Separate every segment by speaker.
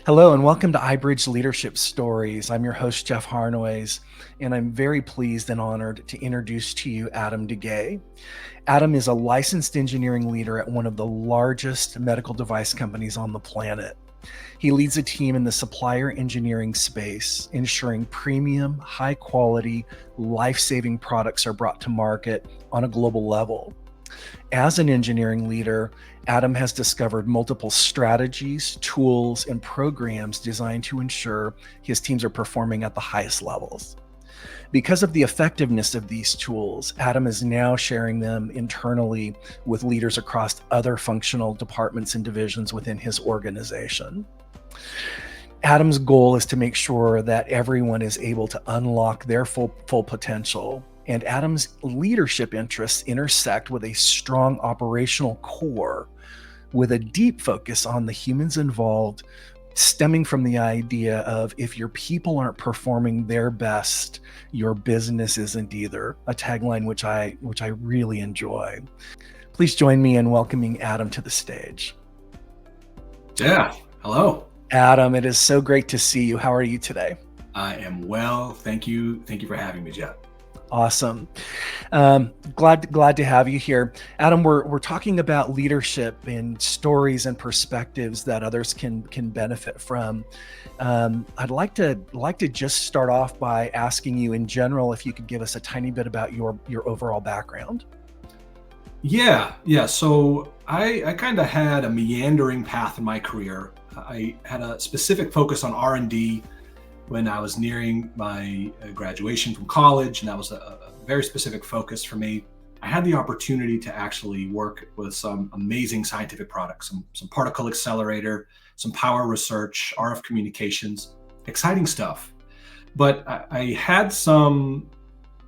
Speaker 1: Hello and welcome to iBridged Leadership Stories. I'm your host, Jeff Harnois, and I'm very pleased and honored to introduce to you Adam Duguay. Adam is a licensed engineering leader at one of the largest medical device companies on the planet. He leads a team in the supplier engineering space, ensuring premium, high quality, life-saving products are brought to market on a global level. As an engineering leader, Adam has discovered multiple strategies, tools, and programs designed to ensure his teams are performing at the highest levels. Because of the effectiveness of these tools, Adam is now sharing them internally with leaders across other functional departments and divisions within his organization. Adam's goal is to make sure that everyone is able to unlock their full potential. And Adam's leadership interests intersect with a strong operational core with a deep focus on the humans involved, stemming from the idea of if your people aren't performing their best, your business isn't either, a tagline which I really enjoy. Please join me in welcoming Adam to the stage.
Speaker 2: Yeah, hello.
Speaker 1: Adam, it is so great to see you. How are you today?
Speaker 2: I am well. Thank you. Thank you for having me, Jeff.
Speaker 1: Awesome. Glad to have you here. Adam, we're talking about leadership and stories and perspectives that others can benefit from. I'd like to just start off by asking you in general if you could give us a tiny bit about your overall background.
Speaker 2: Yeah. So I kind of had a meandering path in my career. I had a specific focus on R&D when I was nearing my graduation from college, and that was a very specific focus for me. I had the opportunity to actually work with some amazing scientific products, some particle accelerator, some power research, RF communications, exciting stuff. But I had some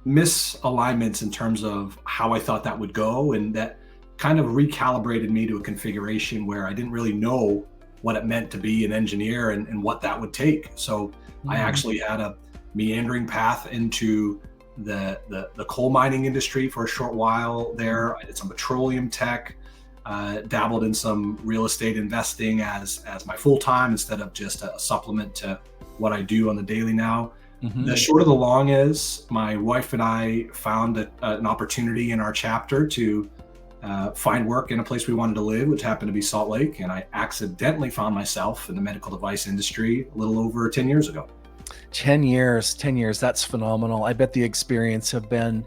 Speaker 2: misalignments in terms of how I thought that would go, and that kind of recalibrated me to a configuration where I didn't really know what it meant to be an engineer and what that would take. So I actually had a meandering path into the coal mining industry for a short while there. I did some petroleum tech, dabbled in some real estate investing as my full-time instead of just a supplement to what I do on the daily now. The short of the long is my wife and I found an opportunity in our chapter to find work in a place we wanted to live, which happened to be Salt Lake. And I accidentally found myself in the medical device industry a little over 10 years ago.
Speaker 1: 10 years, that's phenomenal. I bet the experience have been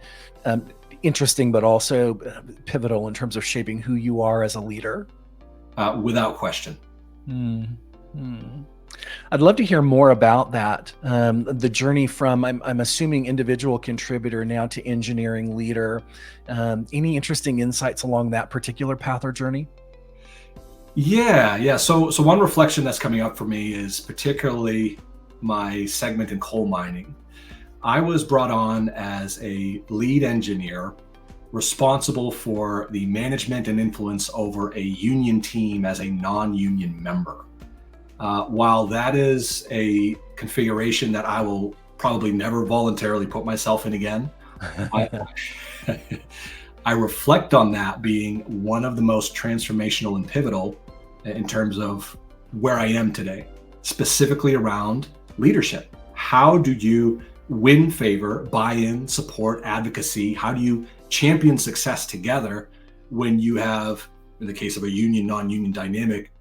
Speaker 1: interesting, but also pivotal in terms of shaping who you are as a leader.
Speaker 2: Without question.
Speaker 1: I'd love to hear more about that. The journey from, I'm assuming, individual contributor now to engineering leader. Any interesting insights along that particular path or journey?
Speaker 2: Yeah. So one reflection that's coming up for me is particularly my segment in coal mining. I was brought on as a lead engineer responsible for the management and influence over a union team as a non-union member. While that is a configuration that I will probably never voluntarily put myself in again, I reflect on that being one of the most transformational and pivotal in terms of where I am today, specifically around leadership. How do you win favor, buy-in, support, advocacy? How do you champion success together when you have, in the case of a union, non-union dynamic,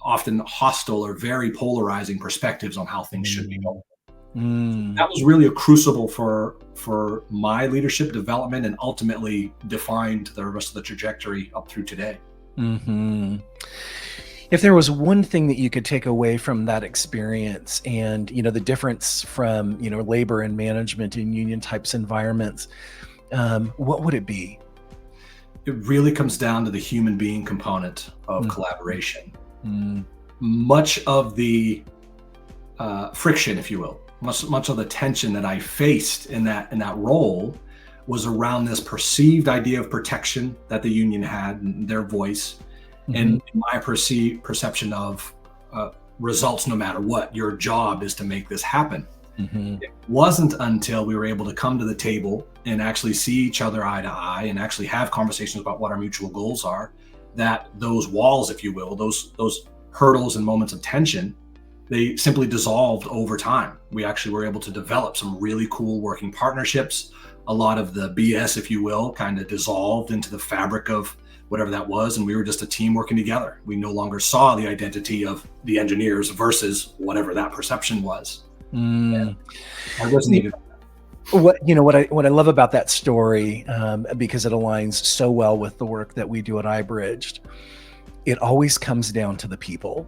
Speaker 2: often hostile or very polarizing perspectives on how things should be going? That was really a crucible for my leadership development and ultimately defined the rest of the trajectory up through today.
Speaker 1: If there was one thing that you could take away from that experience and, the difference from, labor and management in union types environments, what would it be?
Speaker 2: It really comes down to the human being component of collaboration. Much of the friction, if you will, much of the tension that I faced in that role was around this perceived idea of protection that the union had and their voice, and my perception of results no matter what. Your job is to make this happen. It wasn't until we were able to come to the table and actually see each other eye to eye and actually have conversations about what our mutual goals are, that those walls, if you will, those hurdles and moments of tension they simply dissolved over time. We actually were able to develop some really cool working partnerships. A lot of the BS, if you will, kind of dissolved into the fabric of whatever that was, and we were just a team working together. We no longer saw the identity of the engineers versus whatever that perception was.
Speaker 1: Mm.
Speaker 2: I resonated.
Speaker 1: What I love about that story, because it aligns so well with the work that we do at iBridged, it always comes down to the people.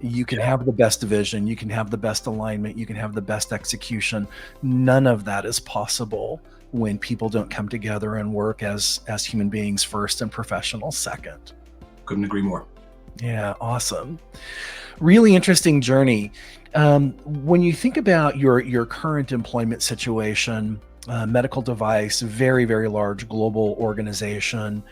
Speaker 1: You can have the best vision, you can have the best alignment, you can have the best execution. None of that is possible when people don't come together and work as human beings first and professionals second.
Speaker 2: Couldn't agree more.
Speaker 1: Yeah, awesome. Really interesting journey. When you think about your current employment situation, medical device, very, very large global organization,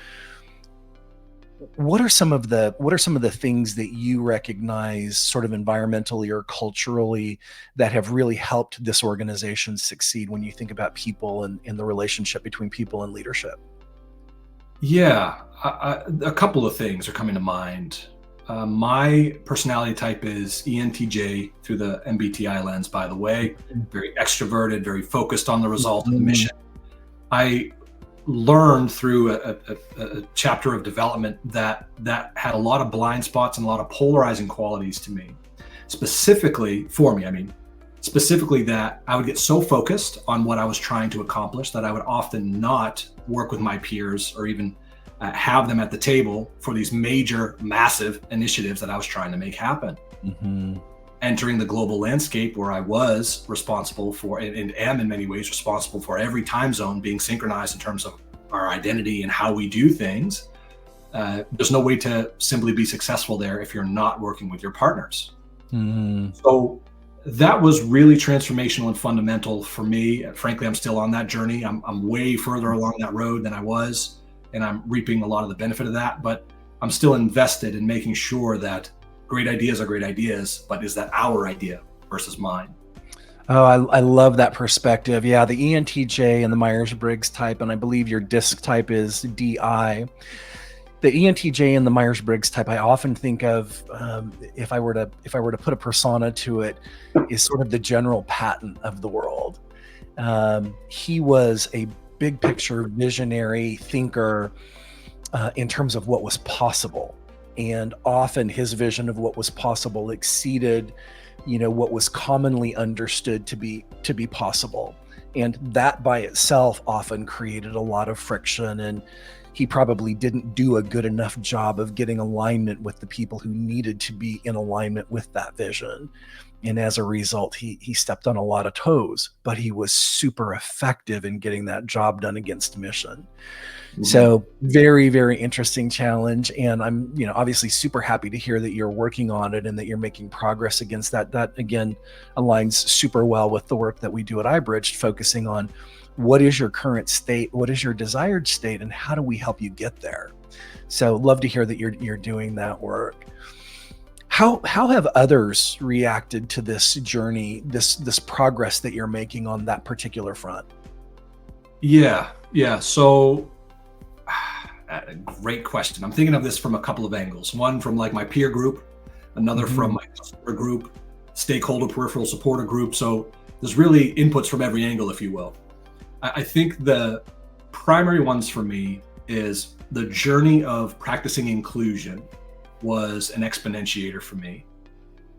Speaker 1: what are some of the things that you recognize sort of environmentally or culturally that have really helped this organization succeed when you think about people and the relationship between people and leadership?
Speaker 2: Yeah, a couple of things are coming to mind. My personality type is ENTJ through the MBTI lens, by the way. Very extroverted, very focused on the result of the mission. I learned through a chapter of development that had a lot of blind spots and a lot of polarizing qualities to me. Specifically that I would get so focused on what I was trying to accomplish that I would often not work with my peers or even have them at the table for these major, massive initiatives that I was trying to make happen. Entering the global landscape where I was responsible for, and am in many ways responsible for every time zone being synchronized in terms of our identity and how we do things, there's no way to simply be successful there if you're not working with your partners. So that was really transformational and fundamental for me. Frankly, I'm still on that journey. I'm way further along that road than I was, and I'm reaping a lot of the benefit of that, but I'm still invested in making sure that great ideas are great ideas, but is that our idea versus mine?
Speaker 1: Oh, I love that perspective. Yeah, the ENTJ and the Myers-Briggs type, and I believe your DISC type is DI. The ENTJ and the Myers-Briggs type, I often think of, if I were to put a persona to it, is sort of the General Patton of the world. He was a big picture visionary thinker in terms of what was possible. And often his vision of what was possible exceeded, what was commonly understood to be possible. And that by itself often created a lot of friction. And he probably didn't do a good enough job of getting alignment with the people who needed to be in alignment with that vision. And as a result, he stepped on a lot of toes, but he was super effective in getting that job done against mission. So very, very interesting challenge. And I'm, obviously super happy to hear that you're working on it and that you're making progress against that. That again, aligns super well with the work that we do at iBridged, focusing on what is your current state, what is your desired state, and how do we help you get there? So love to hear that you're doing that work. How have others reacted to this journey, this progress that you're making on that particular front?
Speaker 2: Yeah. So great question. I'm thinking of this from a couple of angles. One from like my peer group, another from my customer group, stakeholder peripheral supporter group. So there's really inputs from every angle, if you will. I think the primary ones for me is the journey of practicing inclusion was an exponentiator for me.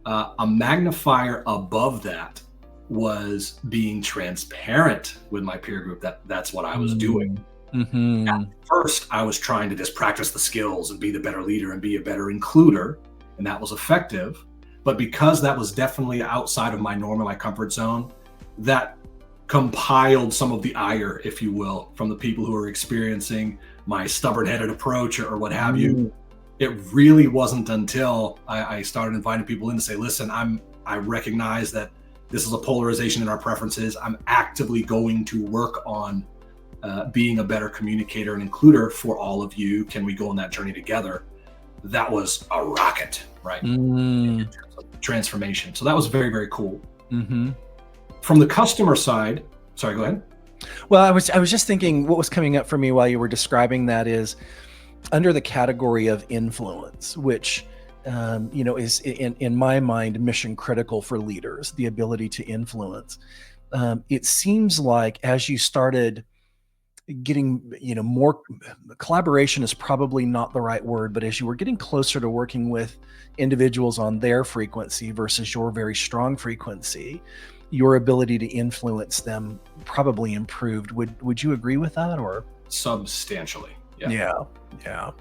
Speaker 2: A magnifier above that was being transparent with my peer group that's what I was doing. At first, I was trying to just practice the skills and be the better leader and be a better includer, and that was effective. But because that was definitely outside of my norm and my comfort zone, that compiled some of the ire, if you will, from the people who were experiencing my stubborn-headed approach or what have you. It really wasn't until I started inviting people in to say, listen, I recognize that this is a polarization in our preferences. I'm actively going to work on being a better communicator and includer for all of you. Can we go on that journey together? That was a rocket, right? In terms of transformation. So that was very, very cool. From the customer side, sorry, go ahead.
Speaker 1: Well, I was just thinking what was coming up for me while you were describing that is under the category of influence, which is in my mind mission critical for leaders, the ability to influence. It seems like as you started getting, more collaboration is probably not the right word, but as you were getting closer to working with individuals on their frequency versus your very strong frequency, your ability to influence them probably improved. Would you agree with that, or?
Speaker 2: Substantially. Yeah.
Speaker 1: Yeah.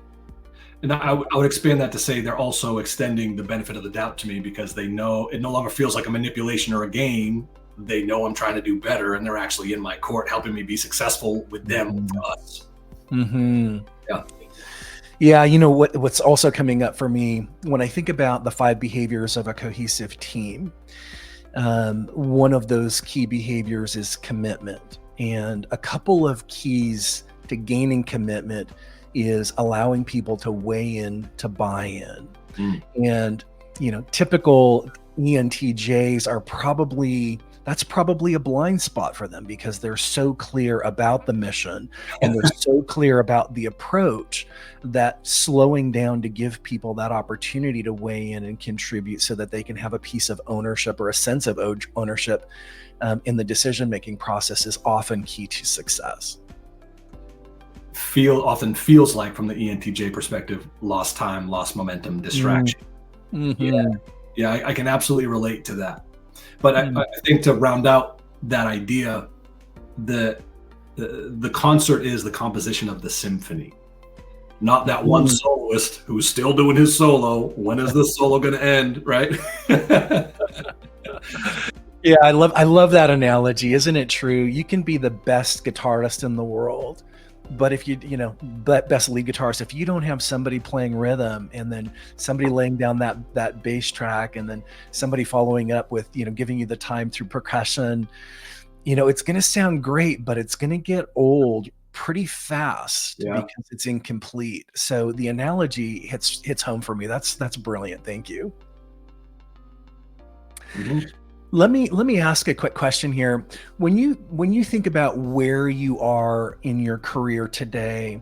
Speaker 2: And I would expand that to say they're also extending the benefit of the doubt to me, because they know it no longer feels like a manipulation or a game. They know I'm trying to do better, and they're actually in my court helping me be successful with them, with us.
Speaker 1: Mm-hmm.
Speaker 2: Yeah.
Speaker 1: Yeah, what's also coming up for me when I think about the 5 behaviors of a cohesive team, one of those key behaviors is commitment. And a couple of keys to gaining commitment is allowing people to weigh in, to buy in. And, typical ENTJs that's probably a blind spot for them, because they're so clear about the mission and they're so clear about the approach that slowing down to give people that opportunity to weigh in and contribute so that they can have a piece of ownership or a sense of ownership in the decision-making process is often key to success.
Speaker 2: Often feels like, from the ENTJ perspective, lost time, lost momentum, distraction.
Speaker 1: Mm-hmm.
Speaker 2: Yeah, I can absolutely relate to that. But I think, to round out that idea, the concert is the composition of the symphony, not that one soloist who's still doing his solo. When is this solo going to end, right?
Speaker 1: Yeah, I love that analogy. Isn't it true? You can be the best guitarist in the world, but if best lead guitarist, if you don't have somebody playing rhythm, and then somebody laying down that bass track, and then somebody following up with, giving you the time through percussion, it's going to sound great, but it's going to get old pretty fast because it's incomplete. So the analogy hits home for me. That's brilliant. Thank you. Mm-hmm. Let me ask a quick question here. When you think about where you are in your career today,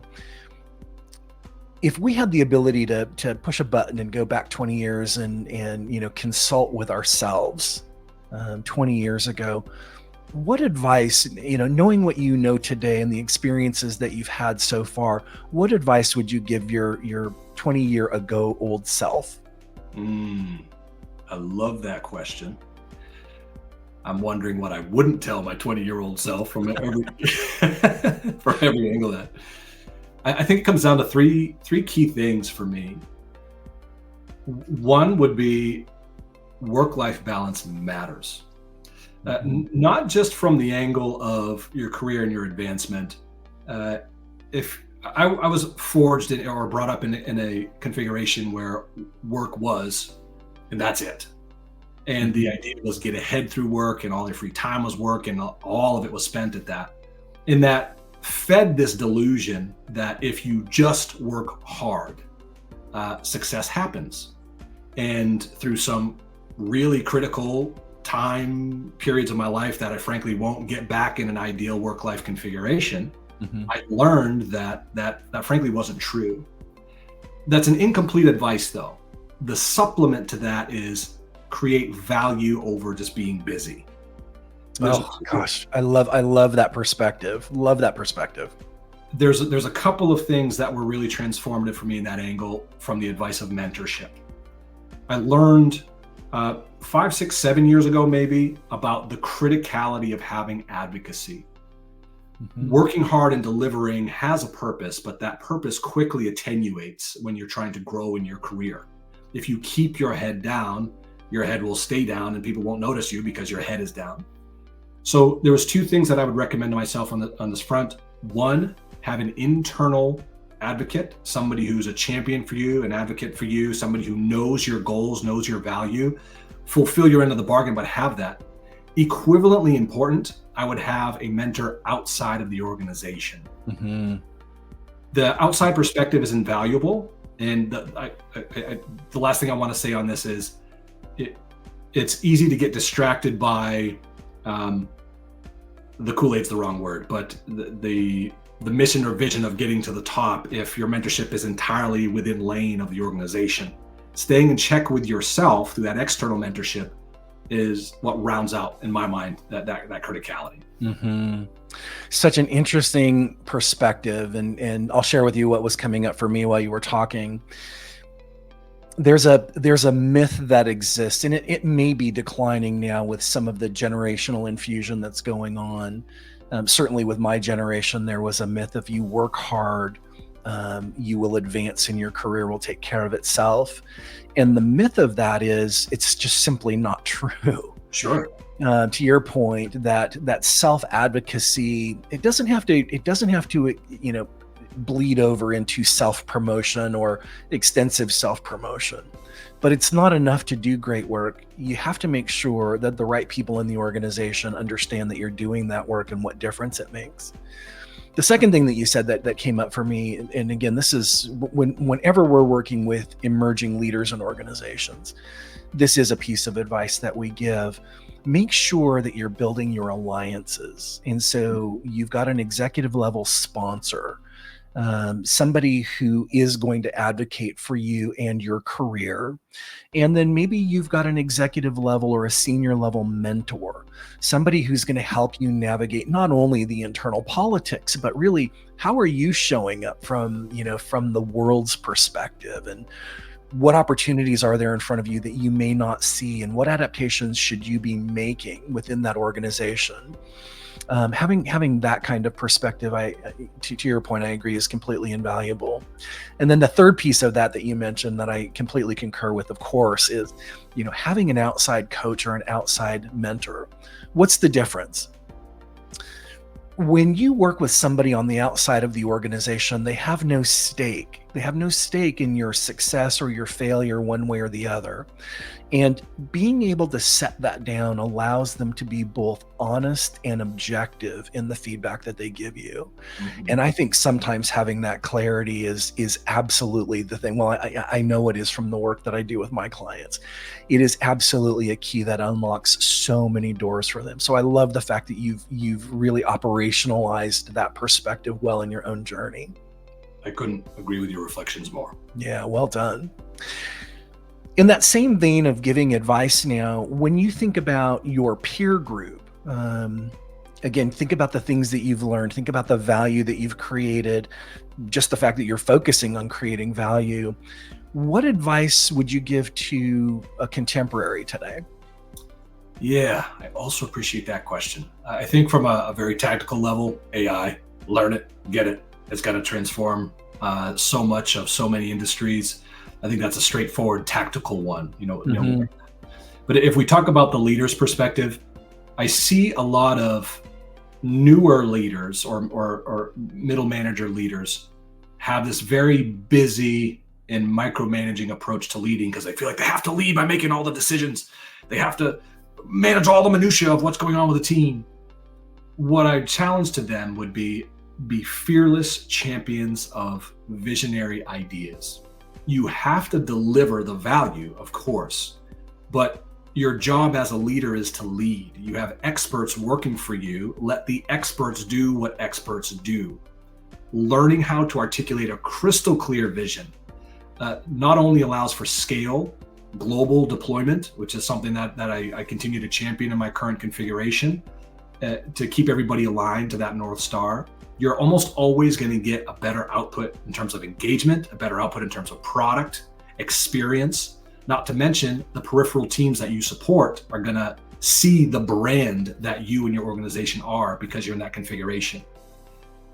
Speaker 1: if we had the ability to push a button and go back 20 years and consult with ourselves 20 years ago, what advice, knowing what you know today and the experiences that you've had so far, what advice would you give your 20-year ago old self?
Speaker 2: I love that question. I'm wondering what I wouldn't tell my 20-year-old self from every angle of that. I think it comes down to three key things for me. One would be work-life balance matters. Not just from the angle of your career and your advancement. If I was forged or brought up in a configuration where work was, and that's it. And the idea was get ahead through work, and all your free time was work, and all of it was spent at that. And that fed this delusion that if you just work hard, success happens. And through some really critical time periods of my life that I frankly won't get back in an ideal work-life configuration, I learned that frankly wasn't true. That's an incomplete advice, though. The supplement to that is create value over just being busy.
Speaker 1: Oh gosh, I love that perspective. Love that perspective.
Speaker 2: There's a couple of things that were really transformative for me in that angle from the advice of mentorship. I learned 5, 6, 7 years ago maybe about the criticality of having advocacy. Working hard and delivering has a purpose, but that purpose quickly attenuates when you're trying to grow in your career. If you keep your head down, your head will stay down and people won't notice you because your head is down. So there was 2 things that I would recommend to myself on this front. One, have an internal advocate, somebody who's a champion for you, an advocate for you, somebody who knows your goals, knows your value, fulfill your end of the bargain, but have that. Equivalently important, I would have a mentor outside of the organization. The outside perspective is invaluable. And the last thing I want to say on this is, it's easy to get distracted by the Kool-Aid's the wrong word, but the mission or vision of getting to the top if your mentorship is entirely within lane of the organization. staying in check with yourself through that external mentorship is what rounds out, in my mind, that criticality.
Speaker 1: Mm-hmm. Such an interesting perspective. And I'll share with you what was coming up for me while you were talking. There's a myth that exists, and it may be declining now with some of the generational infusion that's going on. Certainly with my generation, there was a myth: if you work hard, you will advance and your career will take care of itself. And the myth of that is it's just simply not true.
Speaker 2: Sure.
Speaker 1: To your point, that self-advocacy, it doesn't have to, bleed over into self-promotion or extensive self-promotion. But it's not enough to do great work. You have to make sure that the right people in the organization understand that you're doing that work and what difference it makes. The second thing that you said that came up for me, and again, this is whenever we're working with emerging leaders in organizations, this is a piece of advice that we give. Make sure that you're building your alliances. And so you've got an executive level sponsor, somebody who is going to advocate for you and your career. And then maybe you've got an executive level or a senior level mentor, somebody who's going to help you navigate not only the internal politics, but really how are you showing up from the world's perspective, and what opportunities are there in front of you that you may not see, and what adaptations should you be making within that organization. Having that kind of perspective, to your point, I agree, is completely invaluable. And then the third piece of that you mentioned that I completely concur with, of course, is having an outside coach or an outside mentor. What's the difference? When you work with somebody on the outside of the organization, they have no stake. They have no stake in your success or your failure one way or the other. And being able to set that down allows them to be both honest and objective in the feedback that they give you. Mm-hmm. And I think sometimes having that clarity is absolutely the thing. Well, I know it is from the work that I do with my clients. It is absolutely a key that unlocks so many doors for them. So I love the fact that you've really operationalized that perspective well in your own journey.
Speaker 2: I couldn't agree with your reflections more.
Speaker 1: Yeah, well done. In that same vein of giving advice now, when you think about your peer group, again, think about the things that you've learned, think about the value that you've created, just the fact that you're focusing on creating value. What advice would you give to a contemporary today?
Speaker 2: Yeah, I also appreciate that question. I think from a very tactical level, AI, learn it, get it. It's going to transform so much of so many industries. I think that's a straightforward tactical one,
Speaker 1: Mm-hmm.
Speaker 2: But if we talk about the leader's perspective, I see a lot of newer leaders or middle manager leaders have this very busy and micromanaging approach to leading because they feel like they have to lead by making all the decisions. They have to manage all the minutia of what's going on with the team. What I challenge to them would be fearless champions of visionary ideas. You have to deliver the value, of course, but your job as a leader is to lead. You have experts working for you. Let the experts do what experts do. Learning how to articulate a crystal clear vision not only allows for scale, global deployment, which is something that I continue to champion in my current configuration, to keep everybody aligned to that North Star. You're almost always going to get a better output in terms of engagement, a better output in terms of product, experience, not to mention the peripheral teams that you support are going to see the brand that you and your organization are because you're in that configuration.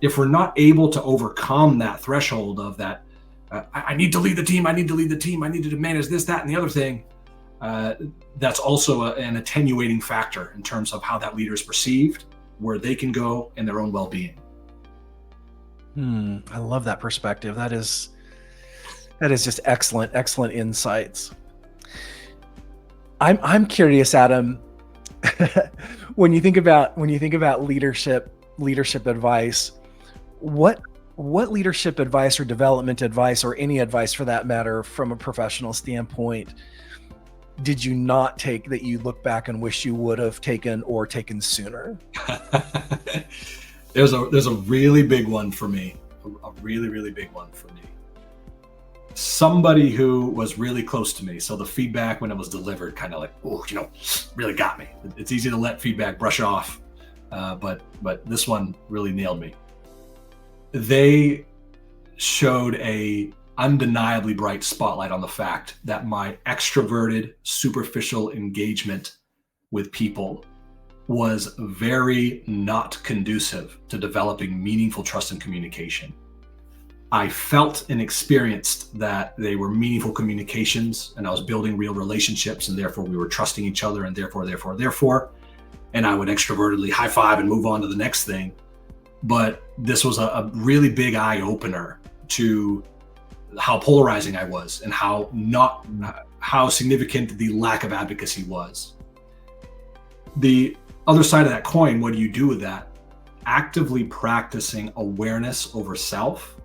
Speaker 2: If we're not able to overcome that threshold of that, I need to lead the team, I need to manage this, that, and the other thing, that's also an attenuating factor in terms of how that leader is perceived, where they can go, and their own well-being.
Speaker 1: I love that perspective. That is just excellent insights. I'm curious, Adam, when you think about leadership advice, what leadership advice or development advice or any advice for that matter from a professional standpoint did you not take that you look back and wish you would have taken or taken sooner?
Speaker 2: There's a really big one for me, a really big one for me. somebody who was really close to me. So the feedback when it was delivered kind of like, oh, really got me. It's easy to let feedback brush off, but this one really nailed me. They showed a undeniably bright spotlight on the fact that my extroverted, superficial engagement with people was very not conducive to developing meaningful trust and communication. I felt and experienced that they were meaningful communications, and I was building real relationships, and therefore we were trusting each other, and therefore, and I would extrovertedly high five and move on to the next thing. But this was a really big eye opener to how polarizing I was and how significant the lack of advocacy was. The other side of that coin, what do you do with that? Actively practicing awareness over self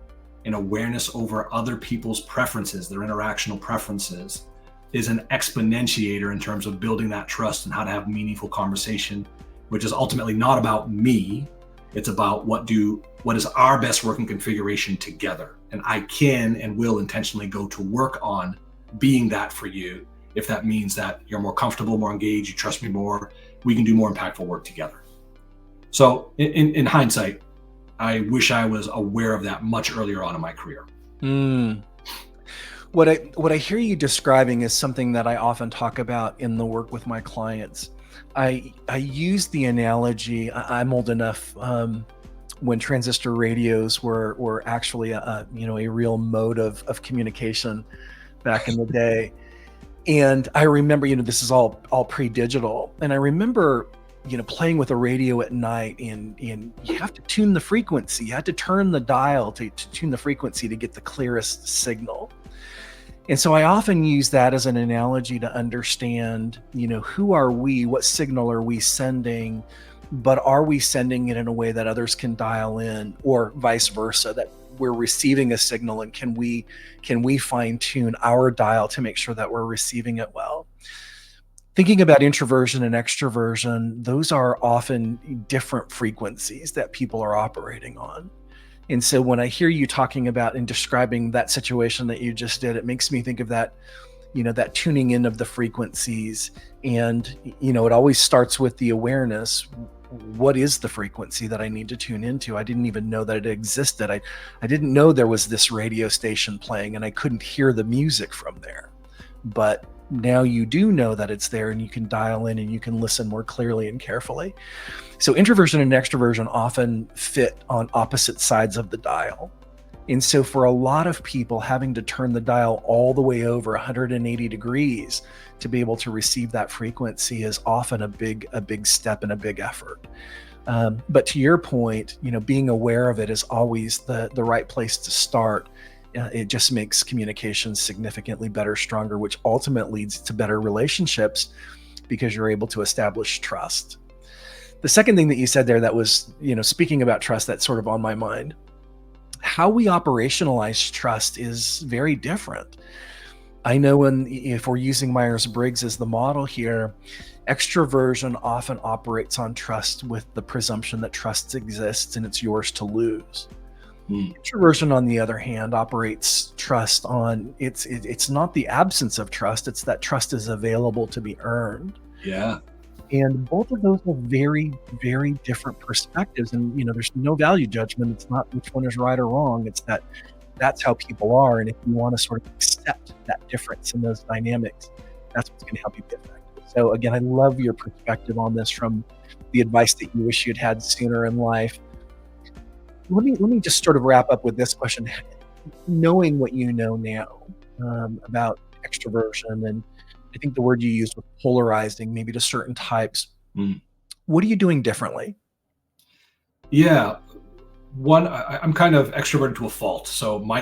Speaker 2: and awareness over other people's preferences, their interactional preferences, is an exponentiator in terms of building that trust and how to have meaningful conversation, which is ultimately not about me. It's about what is our best working configuration together. And I can and will intentionally go to work on being that for you. If that means that you're more comfortable, more engaged, you trust me more, we can do more impactful work together. So in hindsight, I wish I was aware of that much earlier on in my career.
Speaker 1: What I hear you describing is something that I often talk about in the work with my clients. I use the analogy, I'm old enough when transistor radios were actually a real mode of communication back in the day. And I remember, this is all pre-digital. And I remember, playing with a radio at night, and you have to tune the frequency. You had to turn the dial to tune the frequency to get the clearest signal. And so I often use that as an analogy to understand, who are we? What signal are we sending? But are we sending it in a way that others can dial in, or vice versa, that we're receiving a signal, and can we fine tune our dial to make sure that we're receiving it well? Thinking about introversion and extroversion, those are often different frequencies that people are operating on. And so when I hear you talking about and describing that situation that you just did, it makes me think of that, that tuning in of the frequencies. And, it always starts with the awareness. What is the frequency that I need to tune into? I didn't even know that it existed. I didn't know there was this radio station playing, and I couldn't hear the music from there. But now you do know that it's there, and you can dial in and you can listen more clearly and carefully. So introversion and extroversion often fit on opposite sides of the dial. And so for a lot of people, having to turn the dial all the way over 180 degrees to be able to receive that frequency is often a big step and a big effort. But to your point, being aware of it is always the right place to start. It just makes communication significantly better, stronger, which ultimately leads to better relationships because you're able to establish trust. The second thing that you said there that was, speaking about trust, that's sort of on my mind. How we operationalize trust is very different. I know if we're using Myers-Briggs as the model here, extroversion often operates on trust with the presumption that trust exists and it's yours to lose. Introversion, on the other hand, operates trust on it's not the absence of trust, it's that trust is available to be earned.
Speaker 2: Yeah.
Speaker 1: And both of those are very, very different perspectives. And, there's no value judgment. It's not which one is right or wrong. It's that's how people are. And if you want to sort of accept that difference in those dynamics, that's what's going to help you be effective. So again, I love your perspective on this from the advice that you wish you'd had sooner in life. Let me just sort of wrap up with this question. Knowing what you know now about extroversion, and I think the word you used was polarizing, maybe to certain types. What are you doing differently?
Speaker 2: Yeah. One, I'm kind of extroverted to a fault. So my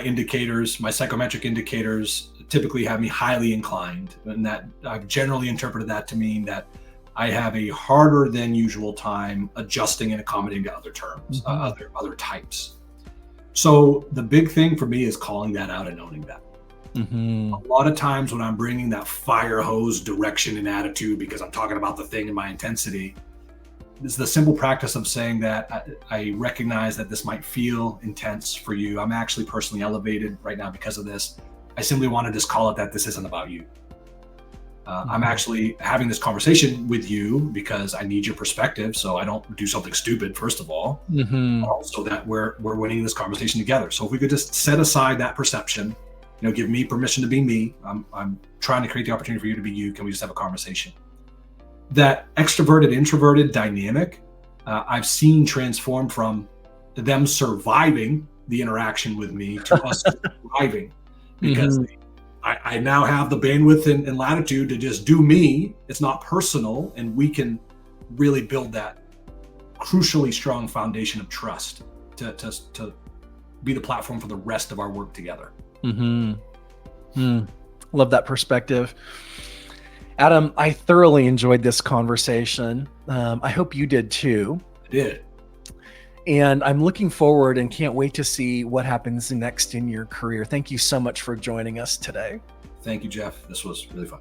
Speaker 2: psychometric indicators typically have me highly inclined, and that I've generally interpreted that to mean that I have a harder than usual time adjusting and accommodating to other terms, other types. So the big thing for me is calling that out and owning that. A lot of times when I'm bringing that fire hose direction and attitude because I'm talking about the thing in my intensity, it's the simple practice of saying that I recognize that this might feel intense for you. I'm actually personally elevated right now because of this. I simply want to just call it that this isn't about you. I'm actually having this conversation with you because I need your perspective, so I don't do something stupid, first of all. Also that we're winning this conversation together. So if we could just set aside that perception, give me permission to be me. I'm trying to create the opportunity for you to be you. Can we just have a conversation? That extroverted introverted dynamic, I've seen transform from them surviving the interaction with me to us thriving, because I now have the bandwidth and latitude to just do me. It's not personal, and we can really build that crucially strong foundation of trust to be the platform for the rest of our work together.
Speaker 1: Love that perspective. Adam, I thoroughly enjoyed this conversation. I hope you did too.
Speaker 2: I did.
Speaker 1: And I'm looking forward and can't wait to see what happens next in your career. Thank you so much for joining us today.
Speaker 2: Thank you, Jeff. This was really fun.